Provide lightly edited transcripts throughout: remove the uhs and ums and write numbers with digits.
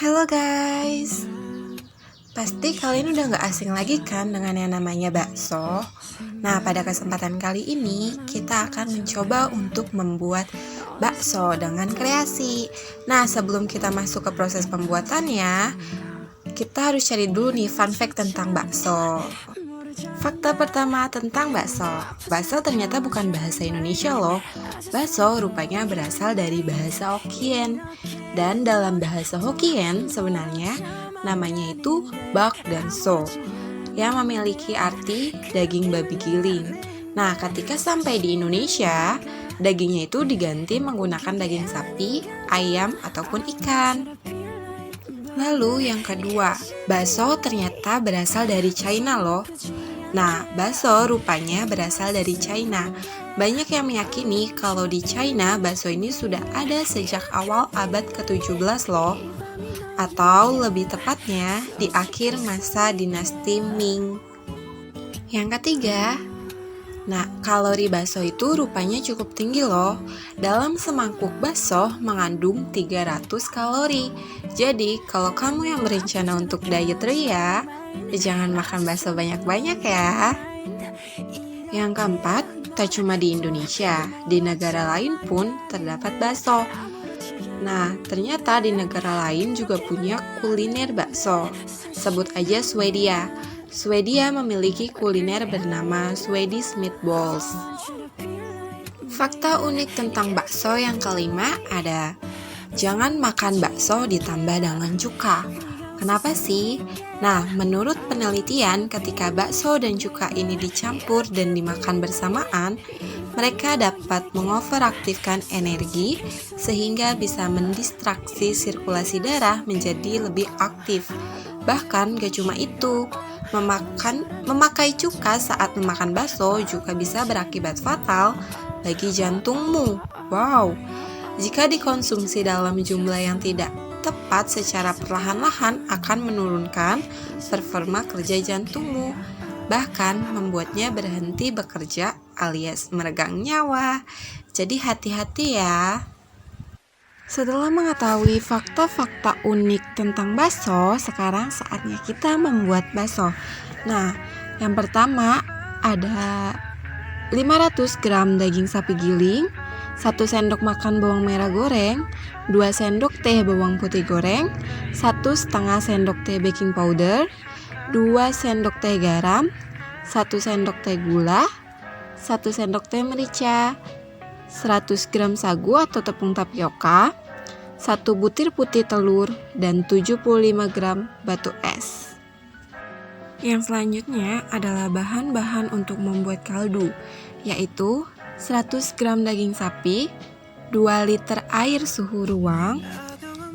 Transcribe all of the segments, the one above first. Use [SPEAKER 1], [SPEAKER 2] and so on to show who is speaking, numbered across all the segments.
[SPEAKER 1] Halo guys, pasti kalian udah gak asing lagi kan dengan yang namanya bakso? Nah, pada kesempatan kali ini kita akan mencoba untuk membuat bakso dengan kreasi. Nah, sebelum kita masuk ke proses pembuatannya, kita harus cari dulu nih fun fact tentang bakso. Fakta pertama tentang bakso. Bakso ternyata bukan bahasa Indonesia loh. Bakso rupanya berasal dari bahasa Hokkien. Dan dalam bahasa Hokkien sebenarnya namanya itu bak dan so, yang memiliki arti daging babi giling. Nah, ketika sampai di Indonesia, dagingnya itu diganti menggunakan daging sapi, ayam, ataupun ikan. Lalu yang kedua, bakso ternyata berasal dari China loh. Nah, bakso rupanya berasal dari China. Banyak yang meyakini kalau di China bakso ini sudah ada sejak awal abad ke-17 loh. Atau lebih tepatnya di akhir masa dinasti Ming. Yang ketiga, nah, kalori bakso itu rupanya cukup tinggi loh. Dalam semangkuk bakso mengandung 300 kalori. Jadi, kalau kamu yang berencana untuk diet ria, jangan makan bakso banyak-banyak ya. Yang keempat, tak cuma di Indonesia, di negara lain pun terdapat bakso. Nah, ternyata di negara lain juga punya kuliner bakso. Sebut aja Swedia. Swedia memiliki kuliner bernama Swedish Meatballs. Fakta unik tentang bakso yang kelima ada, jangan makan bakso ditambah dengan cuka. Kenapa sih? Nah, menurut penelitian, ketika bakso dan cuka ini dicampur dan dimakan bersamaan, mereka dapat mengoveraktifkan energi sehingga bisa mendistraksi sirkulasi darah menjadi lebih aktif. Bahkan gak cuma itu, memakai cuka saat memakan bakso juga bisa berakibat fatal bagi jantungmu. Wow, jika dikonsumsi dalam jumlah yang tidak tepat secara perlahan-lahan akan menurunkan performa kerja jantungmu, bahkan membuatnya berhenti bekerja alias meregang nyawa. Jadi hati-hati ya. Setelah mengetahui fakta-fakta unik tentang bakso, sekarang saatnya kita membuat bakso. Nah, yang pertama ada 500 gram daging sapi giling, 1 sendok makan bawang merah goreng, 2 sendok teh bawang putih goreng, 1,5 sendok teh baking powder, 2 sendok teh garam, 1 sendok teh gula, 1 sendok teh merica, 100 gram sagu atau tepung tapioka, 1 butir putih telur, dan 75 gram batu es. Yang selanjutnya adalah bahan-bahan untuk membuat kaldu, yaitu 100 gram daging sapi, 2 liter air suhu ruang.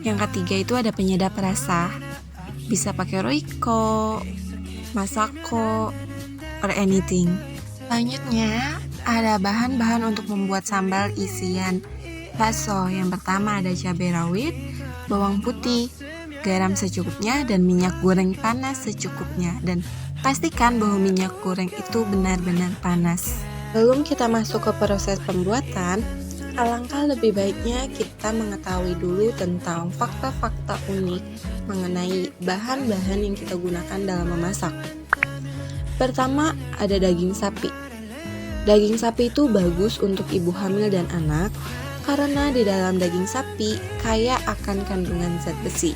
[SPEAKER 1] Yang ketiga itu ada penyedap rasa, bisa pakai Royco, Masako, or anything. Selanjutnya ada bahan-bahan untuk membuat sambal isian bakso. Yang pertama ada cabai rawit, bawang putih, garam secukupnya, dan minyak goreng panas secukupnya. Dan pastikan bahwa minyak goreng itu benar-benar panas. Sebelum kita masuk ke proses pembuatan, alangkah lebih baiknya kita mengetahui dulu tentang fakta-fakta unik mengenai bahan-bahan yang kita gunakan dalam memasak. Pertama, ada daging sapi. Daging sapi itu bagus untuk ibu hamil dan anak karena di dalam daging sapi kaya akan kandungan zat besi.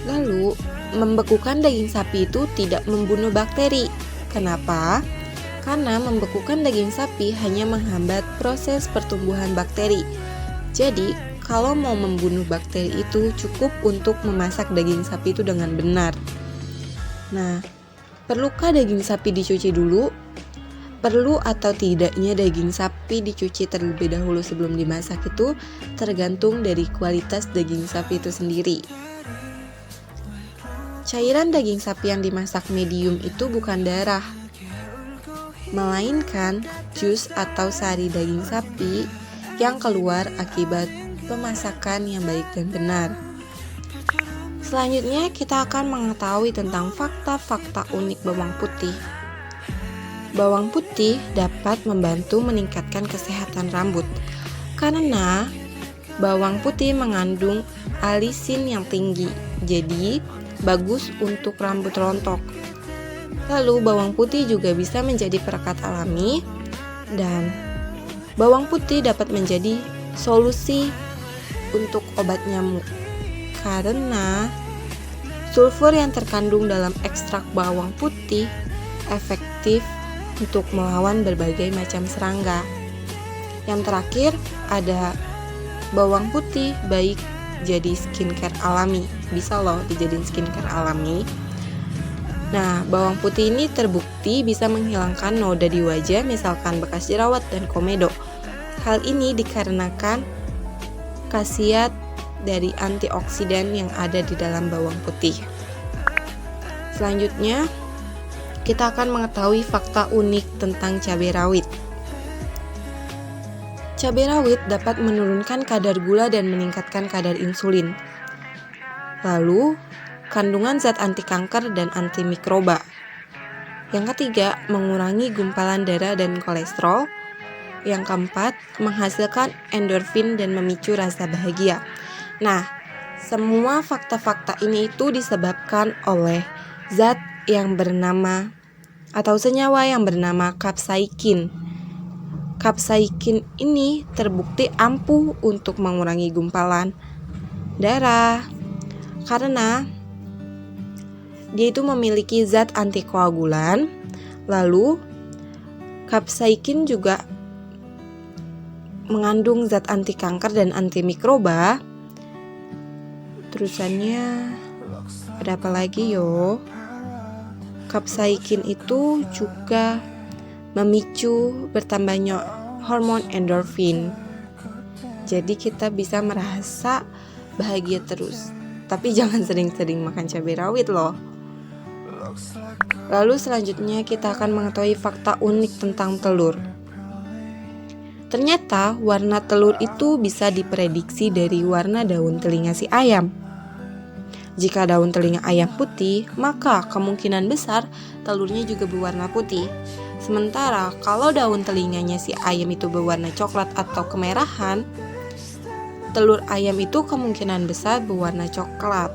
[SPEAKER 1] Lalu, membekukan daging sapi itu tidak membunuh bakteri. Kenapa? Karena membekukan daging sapi hanya menghambat proses pertumbuhan bakteri. Jadi, kalau mau membunuh bakteri itu cukup untuk memasak daging sapi itu dengan benar. Nah, perlukah daging sapi dicuci dulu? Perlu atau tidaknya daging sapi dicuci terlebih dahulu sebelum dimasak itu tergantung dari kualitas daging sapi itu sendiri. Cairan daging sapi yang dimasak medium itu bukan darah, melainkan jus atau sari daging sapi yang keluar akibat pemasakan yang baik dan benar. Selanjutnya kita akan mengetahui tentang fakta-fakta unik bawang putih. Bawang putih dapat membantu meningkatkan kesehatan rambut karena Bawang putih mengandung alisin yang tinggi, jadi bagus untuk rambut rontok. Lalu bawang putih juga bisa menjadi perekat alami, dan bawang putih dapat menjadi solusi untuk obat nyamuk karena sulfur yang terkandung dalam ekstrak bawang putih efektif untuk melawan berbagai macam serangga. Yang terakhir ada bawang putih baik jadi skincare alami, bisa loh dijadiin skincare alami. Nah, bawang putih ini terbukti bisa menghilangkan noda di wajah, misalkan bekas jerawat dan komedo. Hal ini dikarenakan khasiat dari antioksidan yang ada di dalam bawang putih. Selanjutnya, kita akan mengetahui fakta unik tentang cabai rawit. Cabai rawit dapat menurunkan kadar gula dan meningkatkan kadar insulin. Lalu, kandungan zat anti kanker dan antimikroba. Yang ketiga, mengurangi gumpalan darah dan kolesterol. Yang keempat, menghasilkan endorfin dan memicu rasa bahagia. Nah, semua fakta-fakta ini itu disebabkan oleh zat yang bernama atau senyawa yang bernama kapsaikin. Kapsaikin ini terbukti ampuh untuk mengurangi gumpalan darah karena dia itu memiliki zat antikoagulan. Lalu kapsaikin juga mengandung zat anti kanker dan antimikroba. Terusannya ada apa lagi yo? Kapsaikin itu juga memicu bertambahnya hormon endorfin. Jadi kita bisa merasa bahagia terus. Tapi jangan sering-sering makan cabai rawit loh. Lalu selanjutnya kita akan mengetahui fakta unik tentang telur. Ternyata warna telur itu bisa diprediksi dari warna daun telinga si ayam. Jika daun telinga ayam putih, maka kemungkinan besar telurnya juga berwarna putih. Sementara kalau daun telinganya si ayam itu berwarna coklat atau kemerahan, telur ayam itu kemungkinan besar berwarna coklat.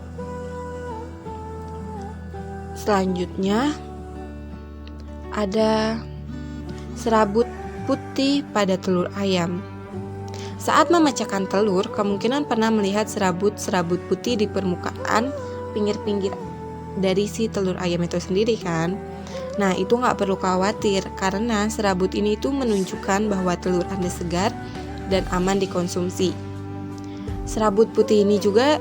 [SPEAKER 1] Selanjutnya ada serabut putih pada telur ayam. Saat memecahkan telur, kemungkinan pernah melihat serabut-serabut putih di permukaan pinggir-pinggir dari si telur ayam itu sendiri kan. Nah, itu nggak perlu khawatir karena serabut ini itu menunjukkan bahwa telur Anda segar dan aman dikonsumsi. Serabut putih ini juga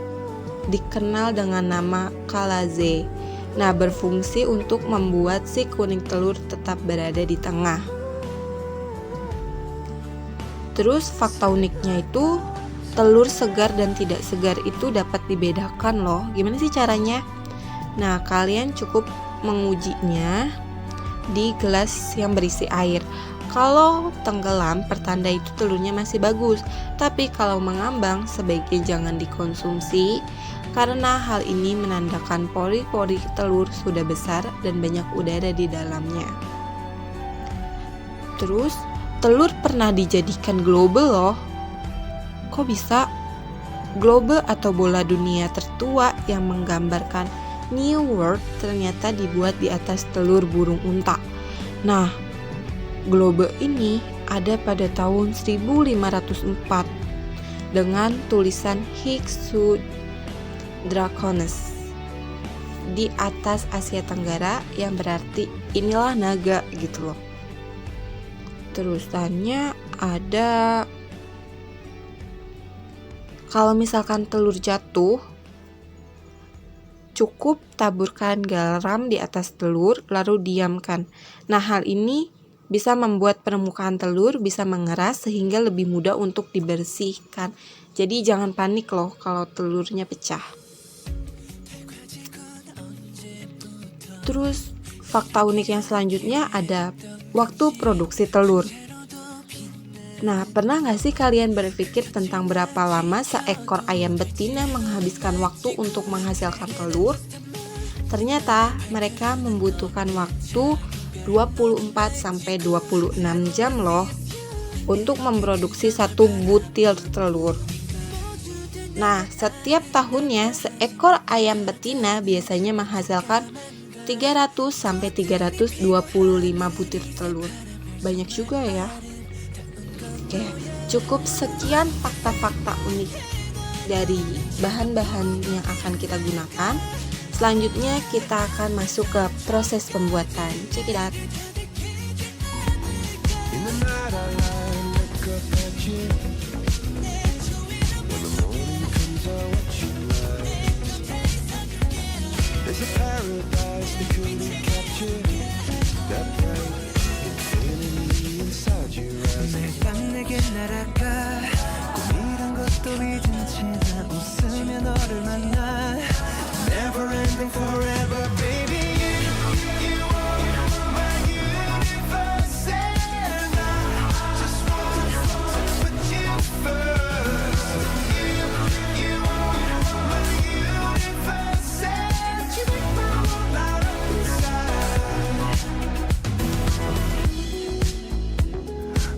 [SPEAKER 1] dikenal dengan nama kalaze. Nah, berfungsi untuk membuat si kuning telur tetap berada di tengah. Terus fakta uniknya itu telur segar dan tidak segar itu dapat dibedakan loh. Gimana sih caranya? Nah, kalian cukup mengujinya di gelas yang berisi air. Kalau tenggelam, pertanda itu telurnya masih bagus. Tapi kalau mengambang, sebaiknya jangan dikonsumsi karena hal ini menandakan pori-pori telur sudah besar dan banyak udara di dalamnya. Terus, telur pernah dijadikan globe loh. Kok bisa? Globe atau bola dunia tertua yang menggambarkan New World ternyata dibuat di atas telur burung unta. Nah, globe ini ada pada tahun 1504 dengan tulisan Hic Sud Dracones di atas Asia Tenggara yang berarti inilah naga gitu loh. Terusannya ada kalau misalkan telur jatuh, cukup taburkan garam di atas telur lalu diamkan. Nah, hal ini bisa membuat permukaan telur bisa mengeras sehingga lebih mudah untuk dibersihkan. Jadi jangan panik loh kalau telurnya pecah. Terus fakta unik yang selanjutnya ada waktu produksi telur. Nah, pernah gak sih kalian berpikir tentang berapa lama seekor ayam betina menghabiskan waktu untuk menghasilkan telur? Ternyata mereka membutuhkan waktu 24-26 jam loh untuk memproduksi satu butir telur. Nah, setiap tahunnya seekor ayam betina biasanya menghasilkan 300 sampai 325 butir telur. Banyak juga ya. Oke, cukup sekian fakta-fakta unik dari bahan-bahan yang akan kita gunakan. Selanjutnya kita akan masuk ke proses pembuatan. Check it out.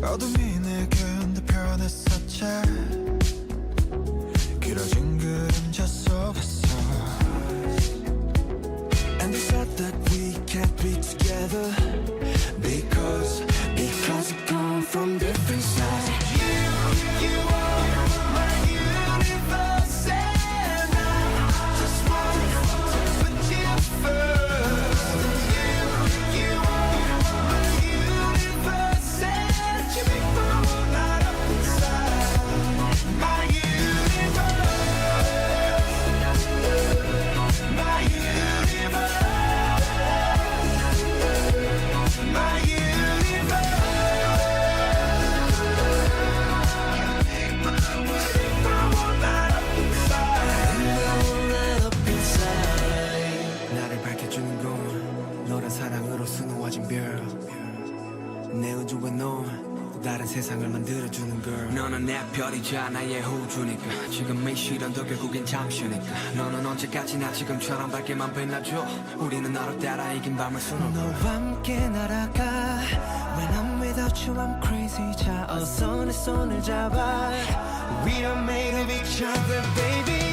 [SPEAKER 2] 어둠이 내겐 더 변했었지 길어진 그림자 속에서 And they said that we can't be together Because we come from different sides You are my universe And I just want to put you first You are my universe And you make my world light up inside My universe My universe My universe 나를 밝혀주는 건 너란 사랑으로 수놓아진 별 내 우주에 넌 다른 세상을 만들어주는 걸 너는 내 별이자 나의 호주니까 지금 이 시련도 결국엔 잠시니까 너는 언제까지나 지금처럼 밝게만 빛나줘 우리는 너를 따라 이긴 밤을 수놓아 너와 함께 날아가 When I'm without you I'm crazy 자 어서 내 손을 잡아 We are made of each other baby